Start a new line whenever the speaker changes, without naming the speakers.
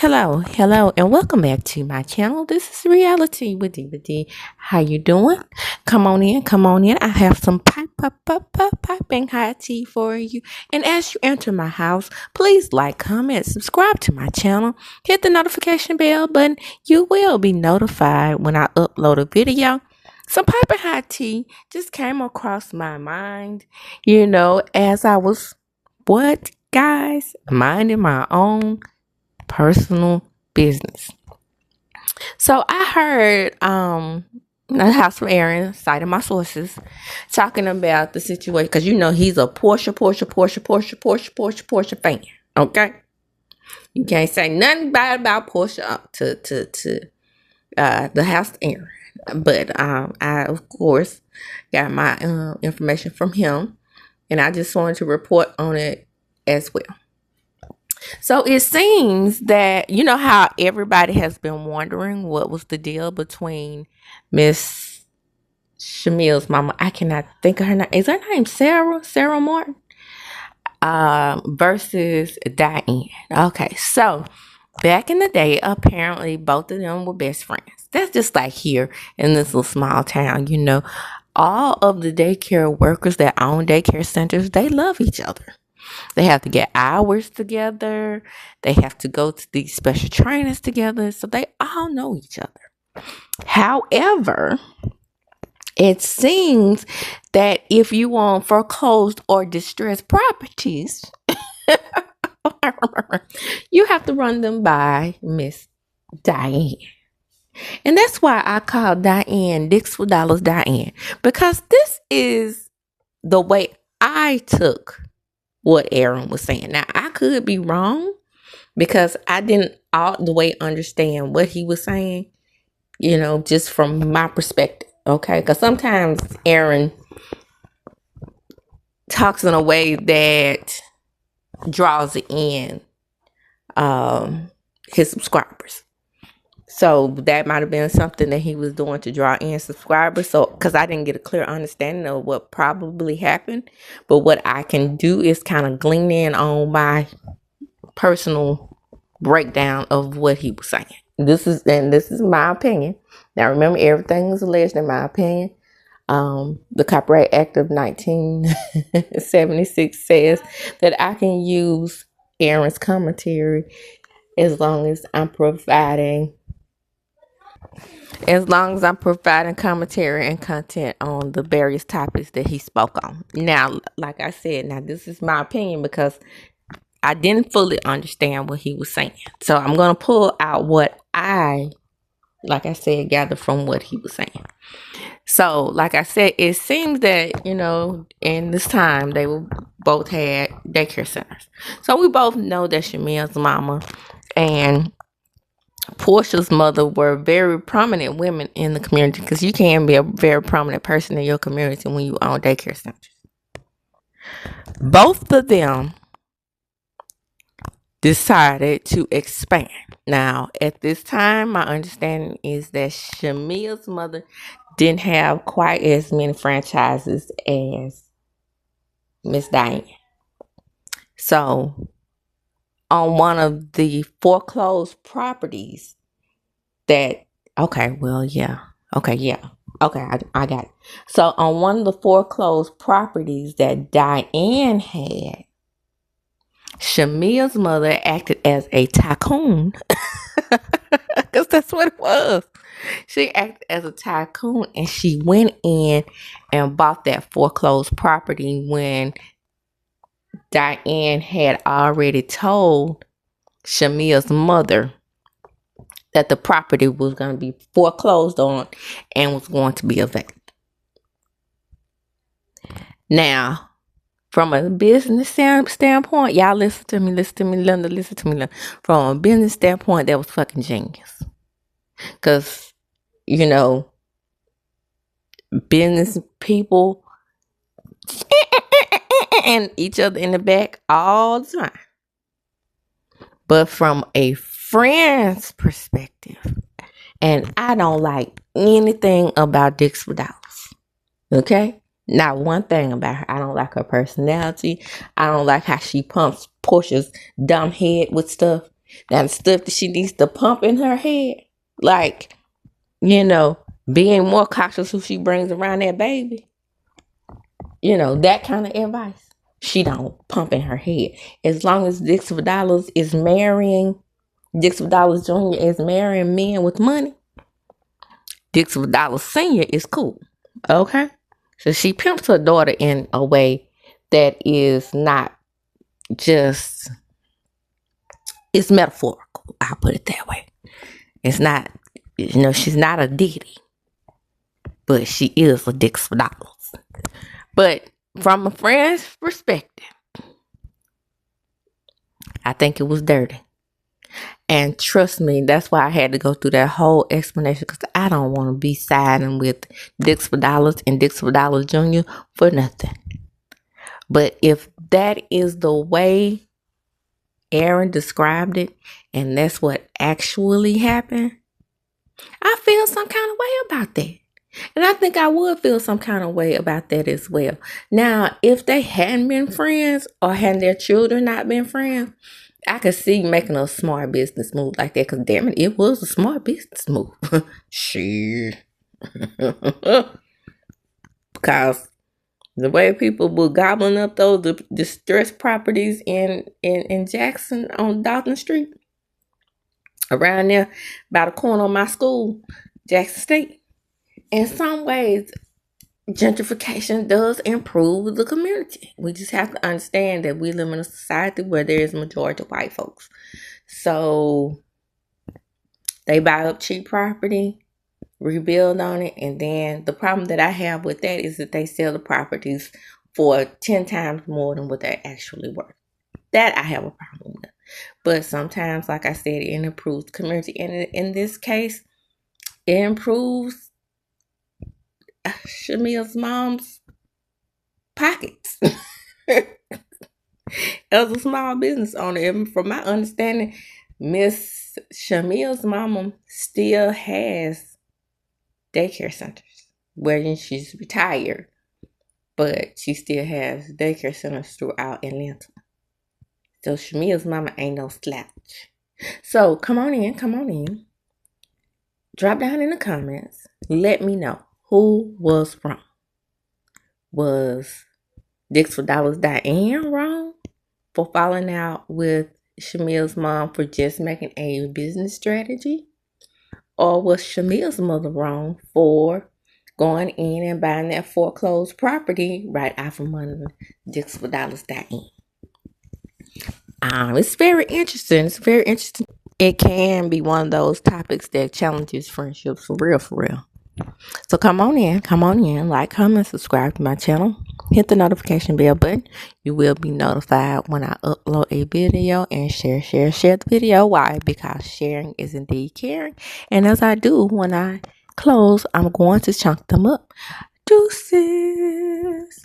Hello, and welcome back to my channel. This is Reality with DVD. How you doing? Come on in. I have some piping hot tea for you. And as you enter my house, please like, comment, subscribe to my channel. Hit the notification bell button. You will be notified when I upload a video. Some piping hot tea just came across my mind, as I was, guys, minding my own personal business. So I heard the house from Aaron, citing my sources, talking about the situation because he's a Porsche fan. Okay, you can't say nothing bad about Porsche to the house of Aaron. But I of course got my information from him, and I just wanted to report on it as well. So it seems that, how everybody has been wondering what was the deal between Miss Shamea'S mama. I cannot think of her name. Is her name Sarah Martin? Versus Dianne. Okay, so back in the day, apparently both of them were best friends. That's just like here in this little small town, all of the daycare workers that own daycare centers, they love each other. They have to get hours together. They have to go to these special trainings together. So they all know each other. However, it seems that if you want foreclosed or distressed properties, you have to run them by Miss Dianne. And that's why I call Dianne Dicks for Dollars Dianne. Because this is the way I took what Aaron was saying. Now, I could be wrong because I didn't all the way understand what he was saying, just from my perspective. Okay, because sometimes Aaron talks in a way that draws in his subscribers. So that might have been something that he was doing to draw in subscribers. So, because I didn't get a clear understanding of what probably happened, but what I can do is kind of glean in on my personal breakdown of what he was saying. This is my opinion. Now, remember, everything is alleged in my opinion. The Copyright Act of 1976 says that I can use Aaron's commentary as long as I'm providing commentary and content on the various topics that he spoke on. Now, like I said, this is my opinion because I didn't fully understand what he was saying. So I'm going to pull out what I, like I said, gathered from what he was saying. So, like I said, it seems that, in this time, they both had daycare centers. So we both know that Shamea'S mama and Portia's mother were very prominent women in the community, because you can be a very prominent person in your community when you own daycare centers. Both of them decided to expand. Now, at this time, my understanding is that Shamea'S mother didn't have quite as many franchises as Miss Dianne. So, on one of the foreclosed properties I got it. So on one of the foreclosed properties that Dianne had, Shamea'S mother acted as a tycoon, because that's what it was. She acted as a tycoon, and she went in and bought that foreclosed property when Dianne had already told Shamea'S mother that the property was going to be foreclosed on and was going to be evicted. Now, from a business standpoint, y'all listen to me. From a business standpoint, that was fucking genius. Because, business people and each other in the back all the time. But from a friend's perspective, and I don't like anything about Dicks for Dollars. Okay? Not one thing about her. I don't like her personality. I don't like how she pumps Portia's dumb head with stuff. Now the stuff that she needs to pump in her head, like, being more cautious who she brings around that baby. That kind of advice. She don't pump in her head. As long as Dixie Dollars is marrying, Dixie Dollars Jr. is marrying men with money, Dixie Dollars Sr. is cool. Okay? So she pimps her daughter in a way that is not just, it's metaphorical. I'll put it that way. It's not, she's not a Diddy, but she is a Dixie Dollars. But from a friend's perspective, I think it was dirty. And trust me, that's why I had to go through that whole explanation, because I don't want to be siding with Dixie Dollars and Dixie Dollars Jr. for nothing. But if that is the way Aaron described it, and that's what actually happened, I feel some kind of way about that. And I think I would feel some kind of way about that as well. Now, if they hadn't been friends, or had their children not been friends, I could see making a smart business move like that. Because damn it was a smart business move. Shit. Because the way people were gobbling up those distressed properties in Jackson on Dalton Street, around there by the corner of my school, Jackson State. In some ways, gentrification does improve the community. We just have to understand that we live in a society where there is a majority of white folks. So they buy up cheap property, rebuild on it, and then the problem that I have with that is that they sell the properties for 10 times more than what they're actually worth. That I have a problem with. But sometimes, like I said, it improves the community. And in this case, it improves Shamea'S mom's pockets. As a small business owner, and from my understanding, Miss Shamea'S mama still has daycare centers. Where she's retired, but she still has daycare centers throughout Atlanta. So Shamea'S mama ain't no slouch. So come on in. Drop down in the comments. Let me know who was wrong. Was Dixie Dollars Dianne wrong for falling out with Shamea'S mom for just making a business strategy? Or was Shamea'S mother wrong for going in and buying that foreclosed property right off of under Dixie Dollars Dianne? It's very interesting. It can be one of those topics that challenges friendships for real. So come on in, like, comment, subscribe to my channel, hit the notification bell button. You will be notified when I upload a video, and share the video. Why? Because sharing is indeed caring. And as I do, when I close, I'm going to chunk them up. Deuces.